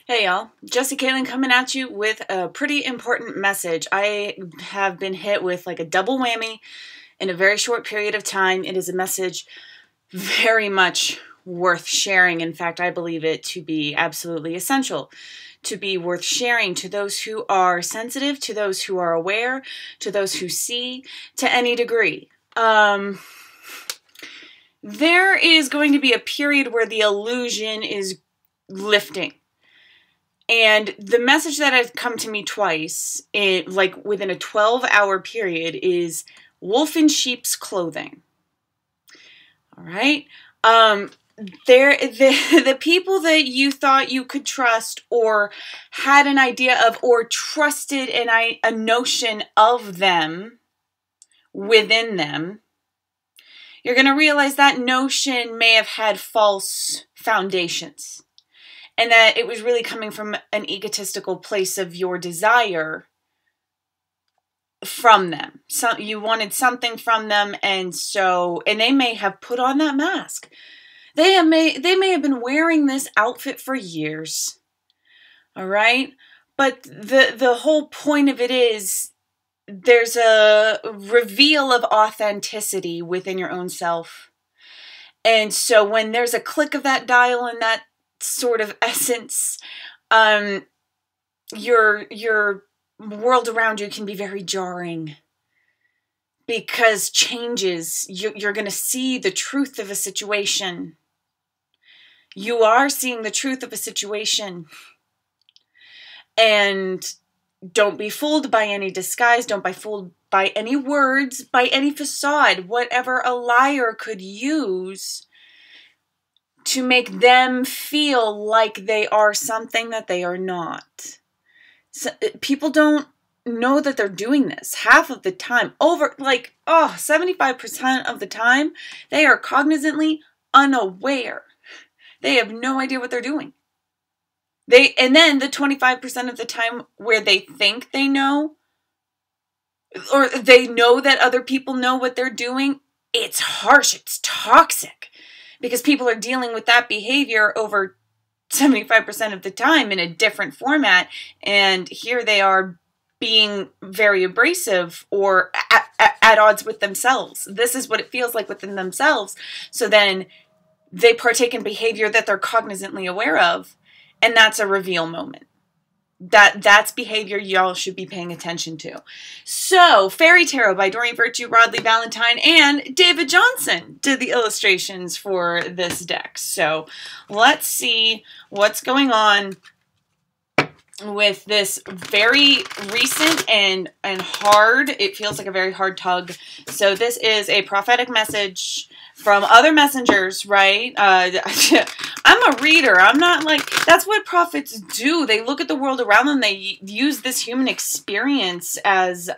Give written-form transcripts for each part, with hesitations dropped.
Hey y'all, Jessie Kaling coming at you with a pretty important message. I have been hit with like a double whammy in a very short period of time. It is a message very much worth sharing. In fact, I believe it to be absolutely essential to be worth sharing to those who are sensitive, to those who are aware, to those who see, to any degree. There is going to be a period where the illusion is lifting. And the message that has come to me twice, like within a 12-hour period, is wolf in sheep's clothing. All right? The people that you thought you could trust or had an idea of or trusted a notion of them within them, you're going to realize that notion may have had false foundations. And that it was really coming from an egotistical place of your desire from them. So you wanted something from them, and they may have put on that mask. They may have been wearing this outfit for years. All right? But the whole point of it is there's a reveal of authenticity within your own self. And so when there's a click of that dial and that sort of essence, your world around you can be very jarring because changes. You're going to see the truth of a situation. You are seeing the truth of a situation, and don't be fooled by any disguise. Don't be fooled by any words, by any facade, whatever a liar could use to make them feel like they are something that they are not. So, people don't know that they're doing this half of the time. 75% of the time, they are cognizantly unaware. They have no idea what they're doing. And then the 25% of the time where they think they know, or they know that other people know what they're doing, it's harsh, it's toxic. Because people are dealing with that behavior over 75% of the time in a different format. And here they are being very abrasive or at odds with themselves. This is what it feels like within themselves. So then they partake in behavior that they're cognizantly aware of. And that's a reveal moment. That's behavior y'all should be paying attention to. So, Fairy Tarot by Doreen Virtue, Rodley Valentine, and David Johnson did the illustrations for this deck. So, let's see what's going on with this very recent and hard. It feels like a very hard tug. So, this is a prophetic message from other messengers, right? I'm a reader. I'm not like, that's what prophets do. They look at the world around them. They use this human experience as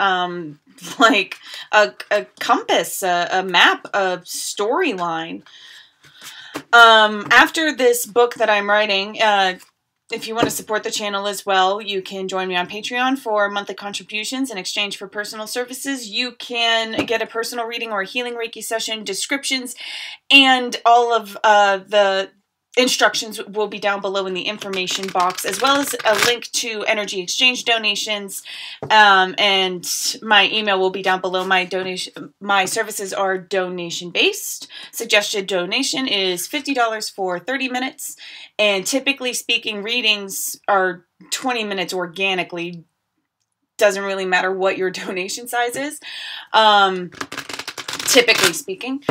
like a compass, a map, a storyline. After this book that I'm writing, if you want to support the channel as well, you can join me on Patreon for monthly contributions in exchange for personal services. You can get a personal reading or a healing Reiki session, descriptions, and all of the instructions will be down below in the information box, as well as a link to energy exchange donations, and my email will be down below. My services are donation based. Suggested donation is $50 for 30 minutes, and typically speaking, readings are 20 minutes organically. Doesn't really matter what your donation size is, typically speaking.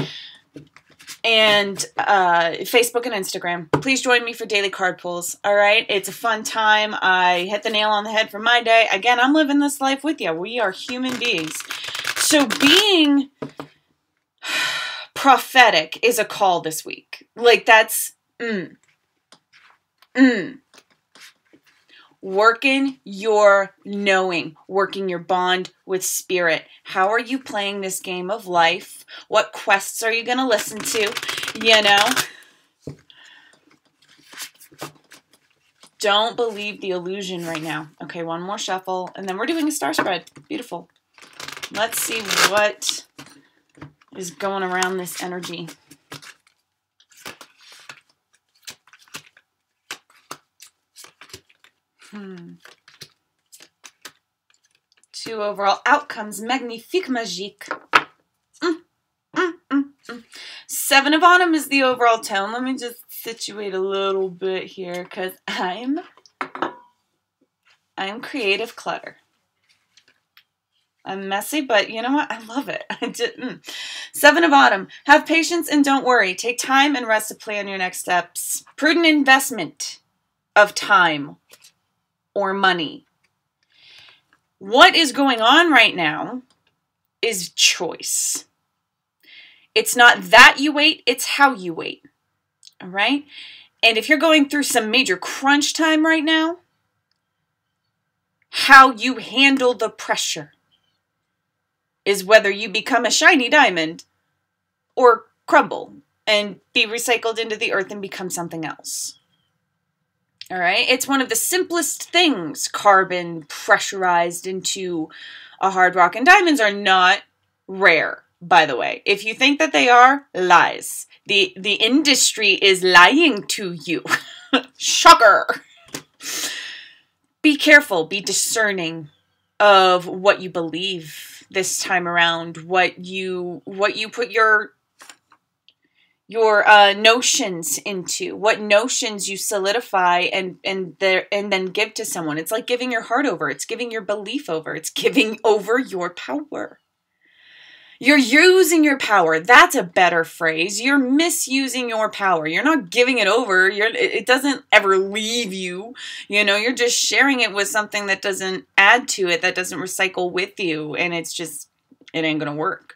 And Facebook and Instagram. Please join me for daily card pulls. All right? It's a fun time. I hit the nail on the head for my day. Again, I'm living this life with you. We are human beings. So being prophetic is a call this week. Like that's working your knowing, working your bond with spirit. How are you playing this game of life? What quests are you going to listen to? You know? Don't believe the illusion right now. Okay, one more shuffle, and then we're doing a star spread. Beautiful. Let's see what is going around this energy. 2 overall outcomes. Magnifique, magique. 7 of Autumn is the overall tone. Let me just situate a little bit here because I'm creative clutter. I'm messy, but you know what? I love it. 7 of Autumn. Have patience and don't worry. Take time and rest to plan your next steps. Prudent investment of time or money. What is going on right now is choice. It's not that you wait, it's how you wait. All right? And if you're going through some major crunch time right now, how you handle the pressure is whether you become a shiny diamond or crumble and be recycled into the earth and become something else. All right? It's one of the simplest things, carbon pressurized into a hard rock. And diamonds are not rare, by the way. If you think that they are, lies. The industry is lying to you. Shocker. Be careful, be discerning of what you believe this time around, what you put your notions into, what notions you solidify and then give to someone. It's like giving your heart over. It's giving your belief over. It's giving over your power. You're using your power. That's a better phrase. You're misusing your power. You're not giving it over. It doesn't ever leave you. You know, you're just sharing it with something that doesn't add to it, that doesn't recycle with you. And it ain't going to work.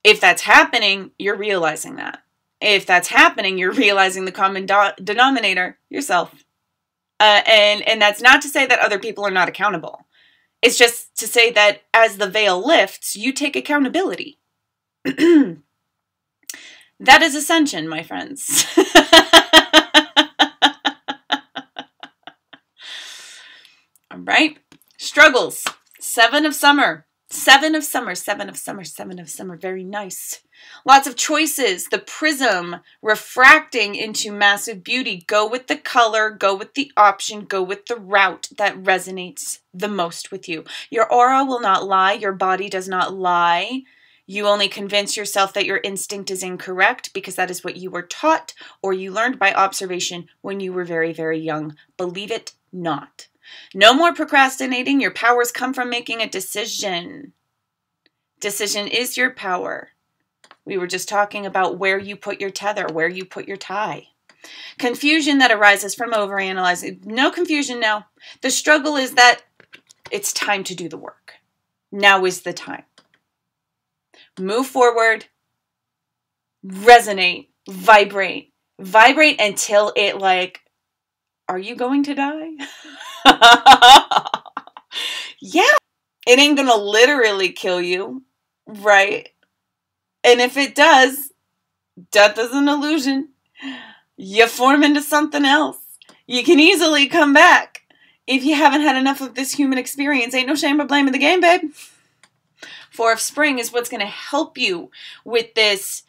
If that's happening, you're realizing that. If that's happening, you're realizing the common denominator, yourself. And that's not to say that other people are not accountable. It's just to say that as the veil lifts, you take accountability. That is ascension, my friends. All right. Struggles. 7 of summer. 7 of summer, 7 of summer, 7 of summer. Very nice. Lots of choices. The prism refracting into massive beauty. Go with the color, go with the option, go with the route that resonates the most with you. Your aura will not lie. Your body does not lie. You only convince yourself that your instinct is incorrect because that is what you were taught or you learned by observation when you were very, very young. Believe it not. No more procrastinating. Your powers come from making a decision. Decision is your power. We were just talking about where you put your tether, where you put your tie. Confusion that arises from overanalyzing. No confusion now. The struggle is that it's time to do the work. Now is the time. Move forward. Resonate. Vibrate. Vibrate until it are you going to die? Yeah. It ain't gonna literally kill you, right? And if it does, death is an illusion. You form into something else. You can easily come back. If you haven't had enough of this human experience, ain't no shame or blame in the game, babe. 4 of spring is what's going to help you with this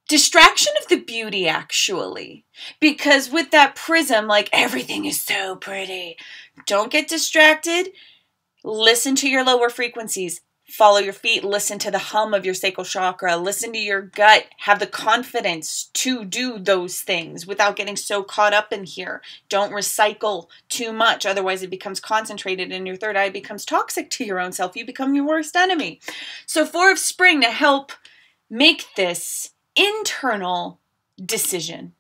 distraction of the beauty, actually. Because with that prism, everything is so pretty. Don't get distracted. Listen to your lower frequencies. Follow your feet. Listen to the hum of your sacral chakra. Listen to your gut. Have the confidence to do those things without getting so caught up in here. Don't recycle too much. Otherwise, it becomes concentrated and your third eye becomes toxic to your own self. You become your worst enemy. So 4 of spring to help make this internal decision.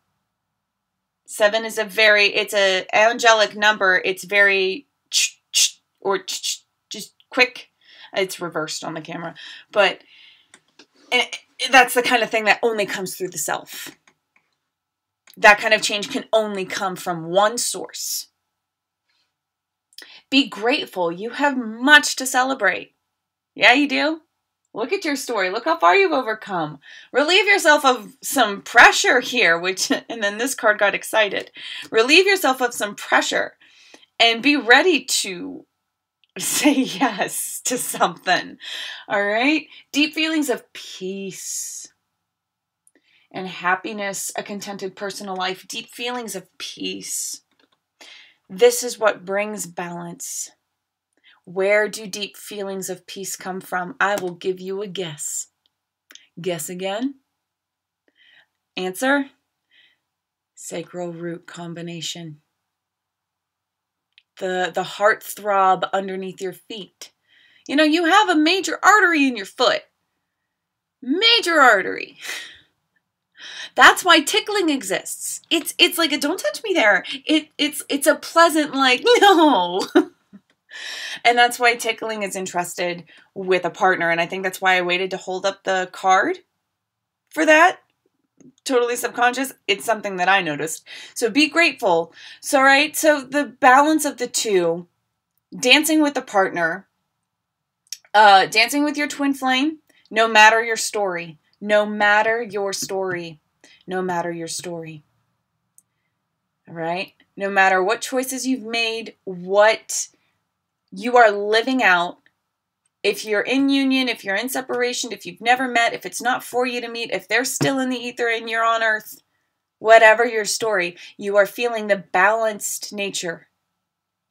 7 is it's an angelic number. It's very just quick. It's reversed on the camera. But that's the kind of thing that only comes through the self. That kind of change can only come from one source. Be grateful. You have much to celebrate. Yeah, you do. Look at your story. Look how far you've overcome. Relieve yourself of some pressure here, and then this card got excited. Relieve yourself of some pressure and be ready to say yes to something. All right? Deep feelings of peace and happiness, a contented personal life. Deep feelings of peace. This is what brings balance. Where do deep feelings of peace come from? I will give you a guess. Guess again. Answer: sacral root combination. The heart throb underneath your feet. You know, you have a major artery in your foot. Major artery. That's why tickling exists. It's like a don't touch me there. It's a pleasant like no. And that's why tickling is entrusted with a partner. And I think that's why I waited to hold up the card for that. Totally subconscious. It's something that I noticed. So be grateful. So, right. So the balance of the two, dancing with the partner, dancing with your twin flame, no matter your story, no matter your story, no matter your story. All right. No matter what choices you've made, what you are living out, if you're in union, if you're in separation, if you've never met, if it's not for you to meet, if they're still in the ether and you're on earth, whatever your story, you are feeling the balanced nature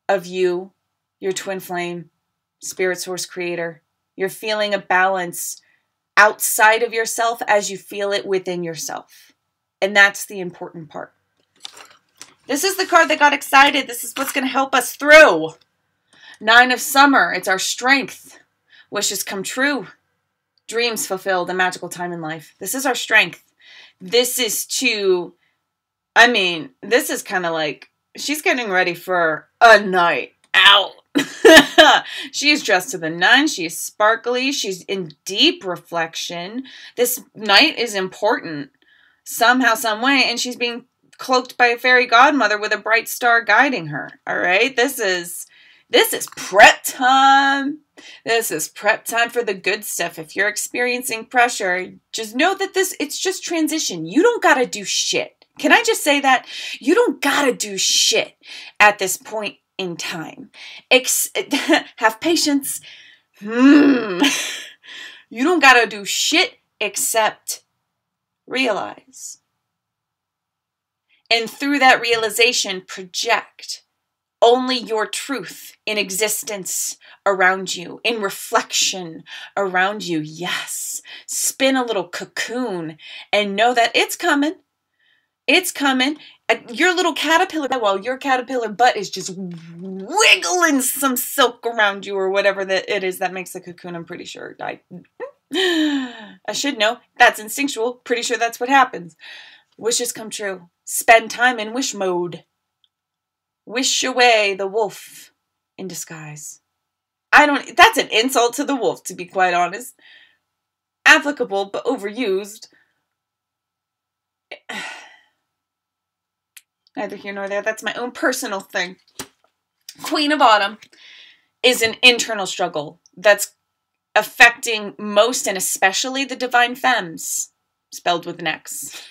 of you, your twin flame, spirit source creator. You're feeling a balance outside of yourself as you feel it within yourself. And that's the important part. This is the card that got excited. This is what's going to help us through. 9 of Summer. It's our strength. Wishes come true. Dreams fulfilled. A magical time in life. This is our strength. This is this is kind of like she's getting ready for a night out. She is dressed to the nines. She is sparkly. She's in deep reflection. This night is important somehow, some way, and she's being cloaked by a fairy godmother with a bright star guiding her. All right, this is prep time. This is prep time for the good stuff. If you're experiencing pressure, just know that it's just transition. You don't got to do shit. Can I just say that? You don't got to do shit at this point in time. Have patience. You don't got to do shit except realize. And through that realization, project only your truth in existence around you, in reflection around you. Yes. Spin a little cocoon and know that it's coming. It's coming. Your little caterpillar, well, your caterpillar butt is just wiggling some silk around you or whatever that it is that makes the cocoon, I'm pretty sure. I should know. That's instinctual. Pretty sure that's what happens. Wishes come true. Spend time in wish mode. Wish away the wolf in disguise. That's an insult to the wolf, to be quite honest. Applicable, but overused. Neither here nor there. That's my own personal thing. Queen of Autumn is an internal struggle that's affecting most and especially the divine femmes, spelled with an X.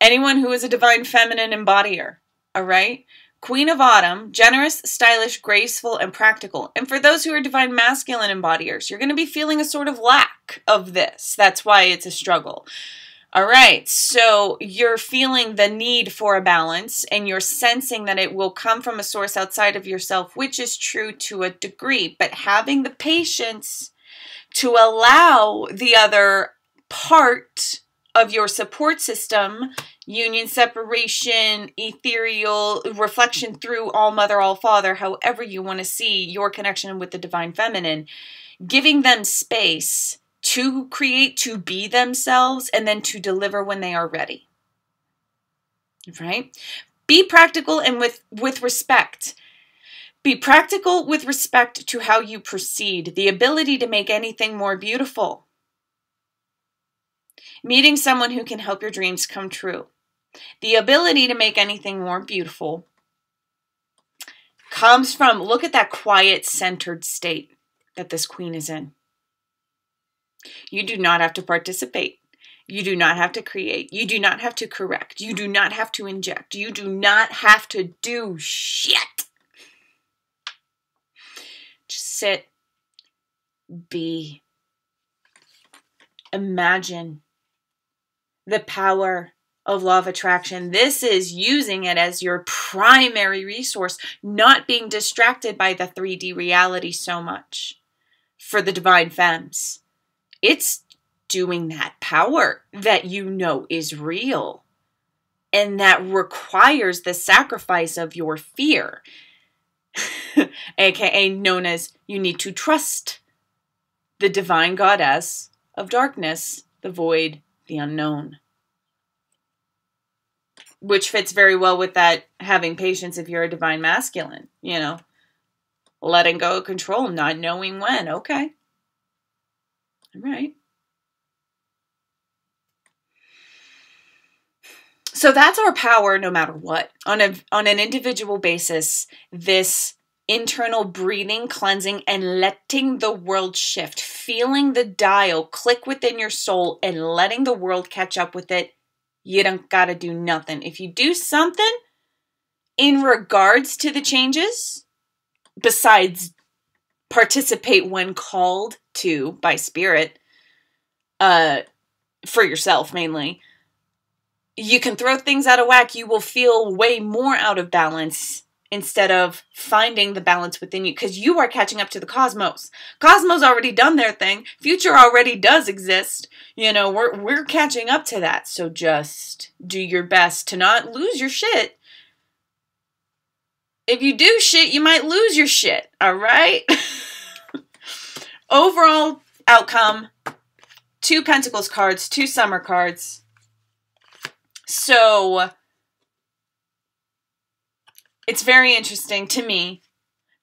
Anyone who is a divine feminine embodier, all right? Queen of Autumn, generous, stylish, graceful, and practical. And for those who are divine masculine embodiers, you're going to be feeling a sort of lack of this. That's why it's a struggle. All right, so you're feeling the need for a balance, and you're sensing that it will come from a source outside of yourself, which is true to a degree. But having the patience to allow the other part of your support system, union, separation, ethereal, reflection through all mother, all father, however you want to see your connection with the divine feminine, giving them space to create, to be themselves, and then to deliver when they are ready. Right? Be practical and with respect. Be practical with respect to how you proceed, the ability to make anything more beautiful. Meeting someone who can help your dreams come true. The ability to make anything more beautiful comes from, look at that quiet, centered state that this queen is in. You do not have to participate. You do not have to create. You do not have to correct. You do not have to inject. You do not have to do shit. Just sit, be, imagine the power of law of attraction. This is using it as your primary resource, not being distracted by the 3D reality so much for the divine femmes. It's doing that power that you know is real and that requires the sacrifice of your fear, aka known as you need to trust the divine goddess of darkness, the void, the unknown. Which fits very well with that having patience if you're a divine masculine, you know. Letting go of control, not knowing when. Okay. All right. So that's our power no matter what. On an individual basis, this internal breathing, cleansing, and letting the world shift, feeling the dial click within your soul and letting the world catch up with it. You don't got to do nothing. If you do something in regards to the changes, besides participate when called to by spirit, for yourself mainly, you can throw things out of whack. You will feel way more out of balance instead of finding the balance within you, because you are catching up to the cosmos. Cosmos already done their thing. Future already does exist. You know, we're catching up to that. So just do your best to not lose your shit. If you do shit, you might lose your shit. All right? Overall outcome, 2 Pentacles cards, 2 Summer cards. So it's very interesting to me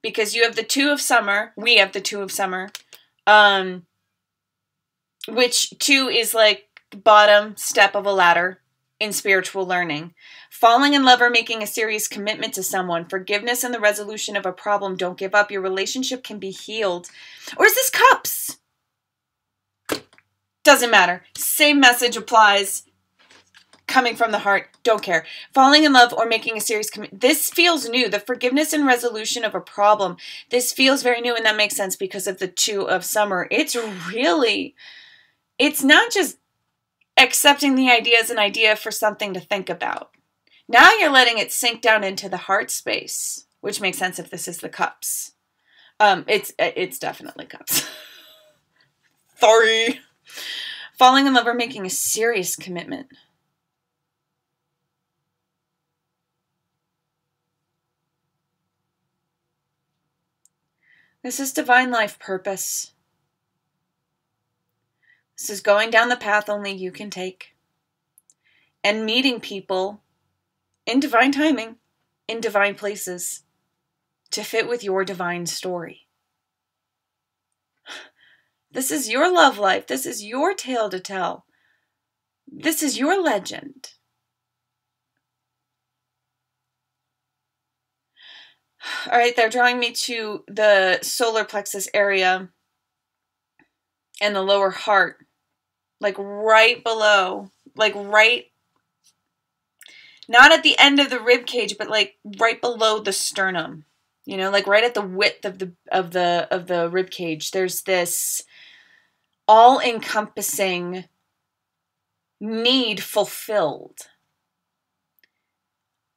because you have the 2 of Summer. We have the 2 of Summer. Which 2 is like the bottom step of a ladder in spiritual learning. Falling in love or making a serious commitment to someone. Forgiveness and the resolution of a problem. Don't give up. Your relationship can be healed. Or is this Cups? Doesn't matter. Same message applies. Coming from the heart, don't care. Falling in love or making a serious commitment. This feels new. The forgiveness and resolution of a problem. This feels very new, and that makes sense because of the 2 of Summer. It's not just accepting the idea as an idea for something to think about. Now you're letting it sink down into the heart space, which makes sense if this is the Cups. It's definitely Cups. Sorry. Falling in love or making a serious commitment. This is divine life purpose. This is going down the path only you can take. And meeting people in divine timing, in divine places, to fit with your divine story. This is your love life. This is your tale to tell. This is your legend. All right, they're drawing me to the solar plexus area and the lower heart, like right below, like right, not at the end of the rib cage, but like right below the sternum. You know, like right at the width of the rib cage. There's this all-encompassing need fulfilled.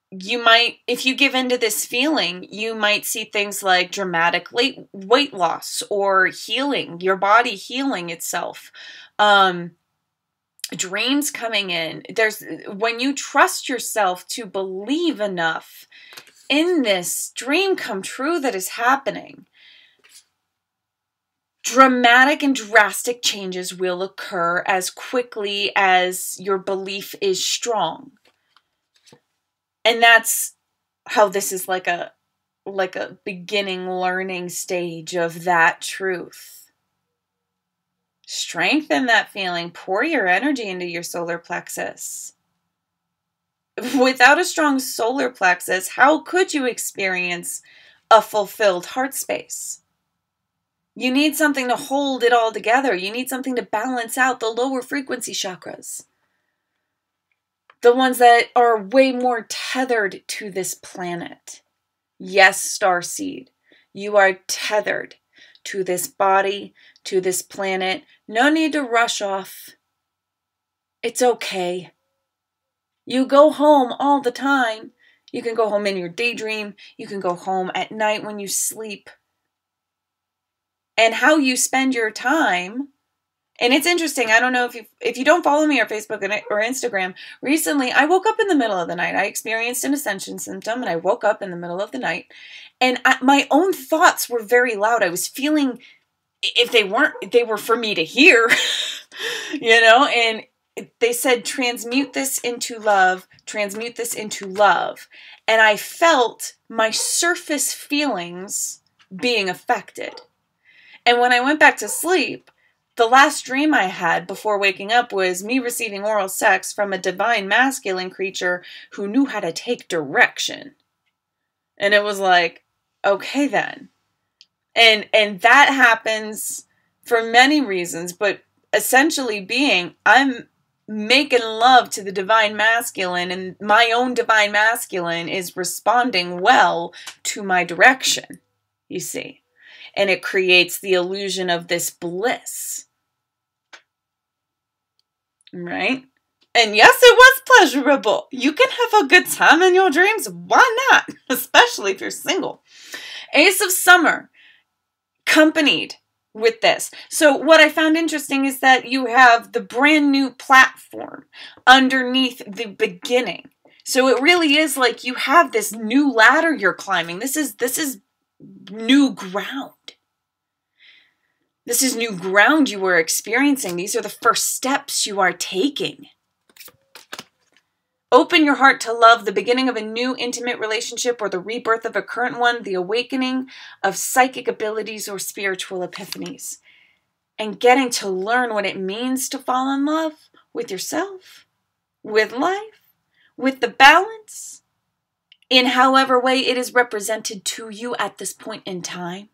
You might, if you give into this feeling, you might see things like dramatic weight loss or healing, your body healing itself. Dreams coming in. When you trust yourself to believe enough in this dream come true that is happening, dramatic and drastic changes will occur as quickly as your belief is strong. And that's how this is like a beginning learning stage of that truth. Strengthen that feeling. Pour your energy into your solar plexus. Without a strong solar plexus, how could you experience a fulfilled heart space? You need something to hold it all together. You need something to balance out the lower frequency chakras. The ones that are way more tethered to this planet. Yes, starseed, you are tethered to this body, to this planet. No need to rush off. It's okay. You go home all the time. You can go home in your daydream. You can go home at night when you sleep. And how you spend your time. And it's interesting. I don't know if you don't follow me on Facebook or Instagram. Recently, I woke up in the middle of the night. I experienced an ascension symptom, and I woke up in the middle of the night. And my own thoughts were very loud. I was feeling, if they were for me to hear, and they said, transmute this into love, transmute this into love. And I felt my surface feelings being affected. And when I went back to sleep, the last dream I had before waking up was me receiving oral sex from a divine masculine creature who knew how to take direction. And it was like, okay then. And that happens for many reasons, but essentially I'm making love to the divine masculine, and my own divine masculine is responding well to my direction, you see. And it creates the illusion of this bliss. Right? And yes, it was pleasurable. You can have a good time in your dreams. Why not? Especially if you're single. Ace of Summer, accompanied with this. So what I found interesting is that you have the brand new platform underneath the beginning. So it really is like you have this new ladder you're climbing. This is new ground. This is new ground you are experiencing. These are the first steps you are taking. Open your heart to love, the beginning of a new intimate relationship or the rebirth of a current one, the awakening of psychic abilities or spiritual epiphanies. And getting to learn what it means to fall in love with yourself, with life, with the balance, in however way it is represented to you at this point in time.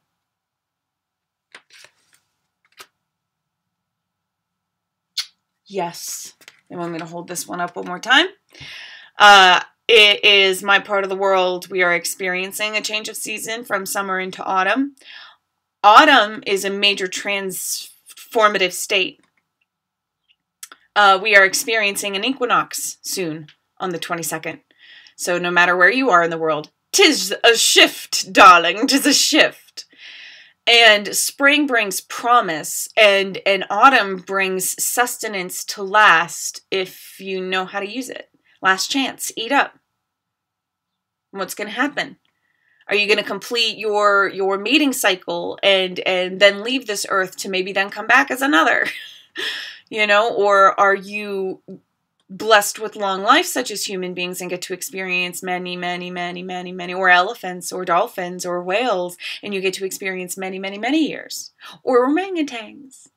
Yes. You want me to hold this one up one more time? It is my part of the world. We are experiencing a change of season from summer into autumn. Autumn is a major transformative state. We are experiencing an equinox soon on the 22nd. So no matter where you are in the world, 'tis a shift, darling. 'Tis a shift. And spring brings promise, and autumn brings sustenance to last if you know how to use it. Last chance, eat up. What's going to happen? Are you going to complete your mating cycle and then leave this earth to maybe then come back as another? Or are you blessed with long life such as human beings and get to experience many, or elephants or dolphins or whales, and you get to experience many, many years, or orangutans?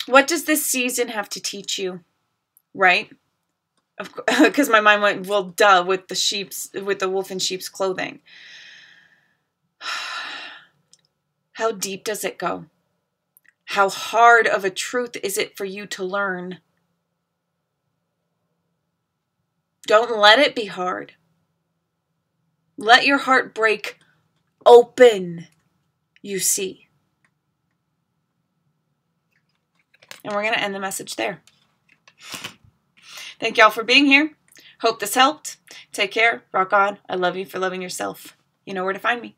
What does this season have to teach you? Right? Because my mind went, well, duh, with the wolf in sheep's clothing. How deep does it go? How hard of a truth is it for you to learn? Don't let it be hard. Let your heart break open, you see. And we're going to end the message there. Thank y'all for being here. Hope this helped. Take care. Rock on. I love you for loving yourself. You know where to find me.